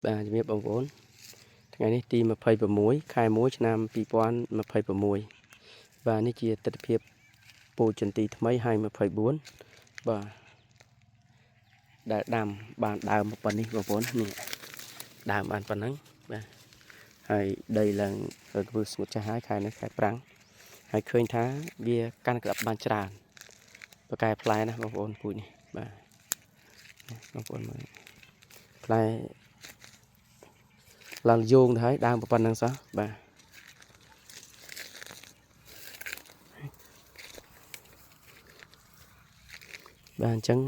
Bàជំរាបបងប្អូនថ្ងៃនេះទី26ខែ1ឆ្នាំ2026បាទនេះជាទិដ្ឋភាពពូជចន្ទីថ្មីហើយ24បាទដែលដាំបានដើមប៉ុណ្នេះបងប្អូននេះដើមបានប៉ុណ្ណឹងបាទហើយដីឡើងធ្វើស្ងួតចាស់ហើយខែនេះខែប្រាំងហើយឃើញថាវាកាន់ក្តាប់បានច្រើនប្រកែផ្លែណាបងប្អូនពូជនេះបាទបងប្អូនមើលផ្លែឡើងយោងទៅហើយដើមប៉ុណ្ណឹងសោះបាទបាទអញ្ចឹង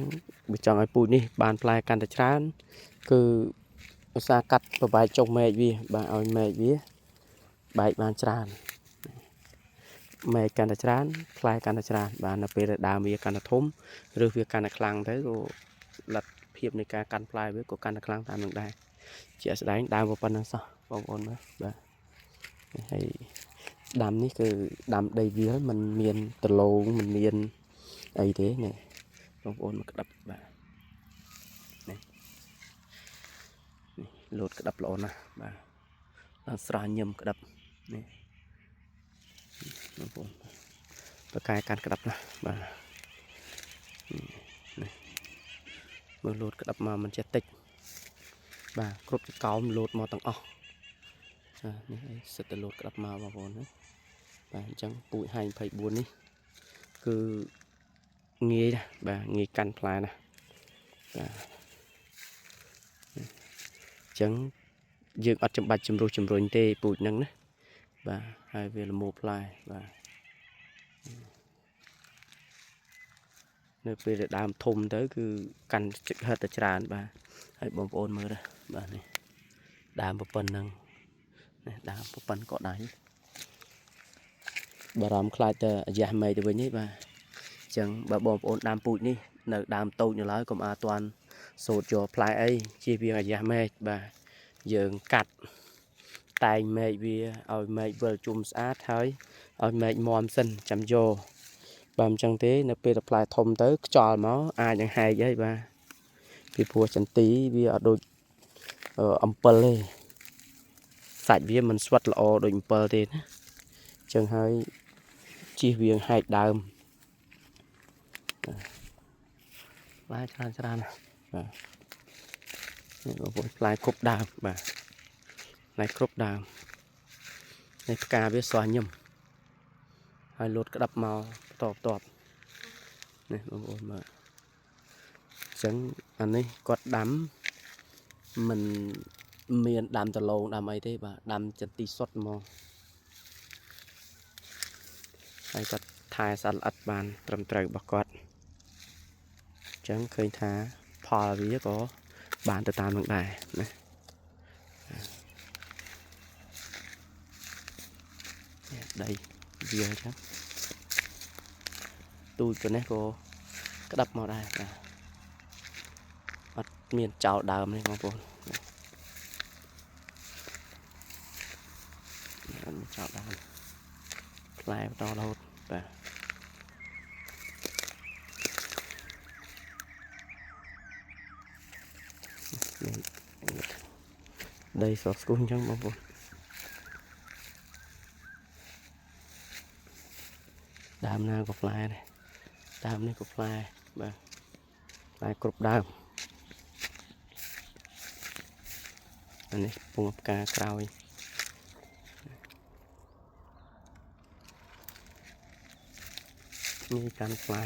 បើចង់ឲ្យពូជនេះបានផ្លែកាន់តែច្រើនគឺឧស្សាហ៍កាត់ប្របែកចុងមែកវាបាទឲ្យមែកវាបែកបានច្រើនមែកកាន់តែច្រើនផ្លែកាន់តែច្រើនបាទនៅពេលដែលដើមវាកាន់តែធំឬវាកាន់តែខ្លាំងទៅក៏លទ្ធភាពនៃការកាន់ផ្លែវាក៏កាន់តែខ្លាំងតាមនឹងដែរជាក់ស្ដែងដើមប៉ុណ្ណឹងសោះបងប្អូនមើលបាទហើយដាំនេះគឺដាំដីវាលมันមានដលងมันមានអីទេនេះបងប្អូនមកក្តាប់បាទនេះលោតក្តាប់ល្អណាស់បាទឡើងស្រស់ញឹមក្តាប់នេះបងប្អូនបកកាយកាន់ក្តាប់ណាបាទនេះមើលលោតក្តាប់មកមិនចេះតិចបាទគ្រប់ចកោមលោតមកទាំងអស់នេះសិតតែលោតក្តាប់មកបងប្អូនណាបាទអញ្ចឹងពូជហែង24នេះគឺងាយណាបាទងាយកាន់ផ្លែណាបាទអញ្ចឹងយើងអត់ចាំបាច់ជំរុះជំរុញទេពូជហ្នឹងណាបាទហើយវាល្មូផ្លែបាទនៅពេលដែលដើមធំទៅគឺកាន់ហិតតែច្រើនបាទហើយបងប្អូនមើលណាបាទនេះដើមប៉ុណ្ណឹងនេះដើមប៉ុណ្ណក៏ដៃបារម្ភខ្លាចតែអាយ៉ាស់មេទៅវិញនេះបាទអញ្ចឹងបើបងប្អូនដាំពូជនេះនៅដើមតូចនៅឡើយកុំអាទាន់សូត្រយកផ្លែអីជៀសវាងអាយ៉ាស់មេបាទយើងកាត់តែងមែកវាឲ្យមែកវិលជុំស្អាតហើយឲ្យមែកមាំសិនចាំយកបាទអញ្ចឹងទេនៅពេលផ្លែធំទៅខ្យល់មកអាចនឹងហែកហើយបាទពីព្រោះចន្ទីវាអត់ដូចអំពិលទេសាច់វាមិនស្វិតល្អដូចអំពិលទេណាអញ្ចឹងហើយជៀសវាងហែកដើមផ្លែច្រើនណាបាទនេះបងប្អូនផ្លែគ្រប់ដើមបាទផ្លែគ្រប់ដើមនេះផ្កាវាស្រស់ញឹមហើយលោតក្តាប់មកតបនេះបងប្អូនមើលអញ្ចឹងអានេះគាត់ដាំមិនមានដាំដលងដាំអីទេបាទដាំចន្ទីសុទ្ធហ្មងហើយគាត់ថែសត្វល្អិតបានត្រឹមត្រូវរបស់គាត់អញ្ចឹងឃើញថាផលវាក៏បានទៅតាមនឹងដែរណាដីវាអញ្ចឹងទូចប៉ុណ្ណេះក៏ក្តាប់មកដែរបាទអត់មានចោលដើមនេះបងប្អូនអត់មានចោលដើមផ្លែបន្តរហូតបាទដីស្រស់ស្គុះអញ្ចឹងបងប្អូនដើមណាក៏ផ្លែដែរដើមនេះក៏ផ្លែបាទផ្លែគ្រប់ដើមអានេះពងផ្កាក្រោយនេះកាន់ផ្លែ